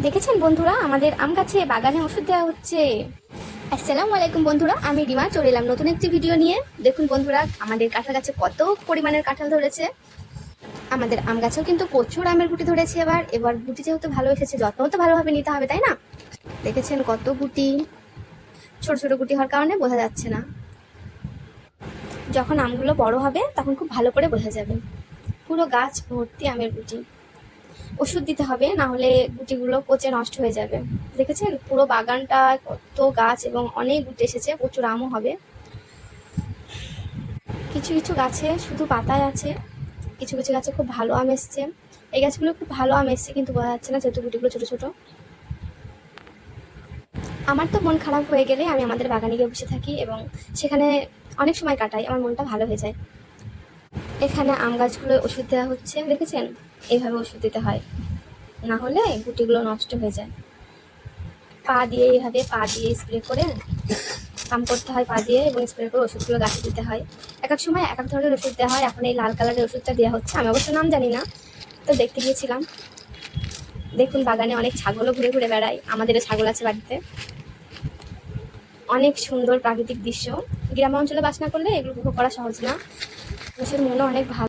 দেখেছেন বন্ধুরা, আমাদের আম গাছে বাগানে ওষুধ দেওয়া হচ্ছে। আসসালামু আলাইকুম বন্ধুরা, আমি রিমা চলে এলাম নতুন একটি ভিডিও নিয়ে। দেখুন বন্ধুরা, আমাদের কাঁঠাল গাছে কত পরিমাণের কাঁঠাল ধরেছে। আমাদের আম গাছেও কিন্তু প্রচুর আমের গুটি ধরেছে। এবার গুটি যেহেতু ভালো এসেছে, যত্ন তো ভালোভাবে নিতে হবে, তাই না? দেখেছেন কত গুটি, ছোট ছোট গুটি হওয়ার কারণে বোঝা যাচ্ছে না। যখন আমগুলো বড় হবে তখন খুব ভালো করে বোঝা যাবে। পুরো গাছ ভর্তি আমের গুটি। ওষুধ দিতে হবে, না হলে গুটিগুলো পচে নষ্ট হয়ে যাবে। দেখেছেন পুরো বাগানটা কত গাছ এবং অনেক গুটি এসেছে, প্রচুর আমও হবে। কিছু কিছু গাছে শুধু পাতায় আছে, কিছু কিছু গাছে খুব ভালো আম এসছে। এই গাছগুলো খুব ভালো আম এসছে কিন্তু বোঝা যাচ্ছে না যেহেতু গুটিগুলো ছোট ছোট। আমার তো মন খারাপ হয়ে গেলে আমি আমাদের বাগানে গিয়ে বসে থাকি এবং সেখানে অনেক সময় কাটাই, আমার মনটা ভালো হয়ে যায়। এখানে আম গাছগুলো ওষুধ দেওয়া হচ্ছে, দেখেছেন এইভাবে ওষুধ দিতে হয়, না হলে গুটিগুলো নষ্ট হয়ে যায়। পা দিয়ে এইভাবে পা দিয়ে স্প্রে করে কাম করতে হয়, পা দিয়ে এবং স্প্রে করে ওষুধগুলো গাছে দিতে হয়। এক এক সময় এক এক ধরনের ওষুধ দেওয়া হয়। এখন এই লাল কালারের ওষুধটা দেওয়া হচ্ছে, আমি অবশ্য নাম জানি না, তো দেখতে গিয়েছিলাম। দেখুন বাগানে অনেক ছাগলও ঘুরে ঘুরে বেড়ায়, আমাদেরও ছাগল আছে বাড়িতে। অনেক সুন্দর প্রাকৃতিক দৃশ্য। গ্রাম অঞ্চলে বাস না করলে এগুলো উপভোগ করা সহজ না। মানুষের মনও অনেক ভালো।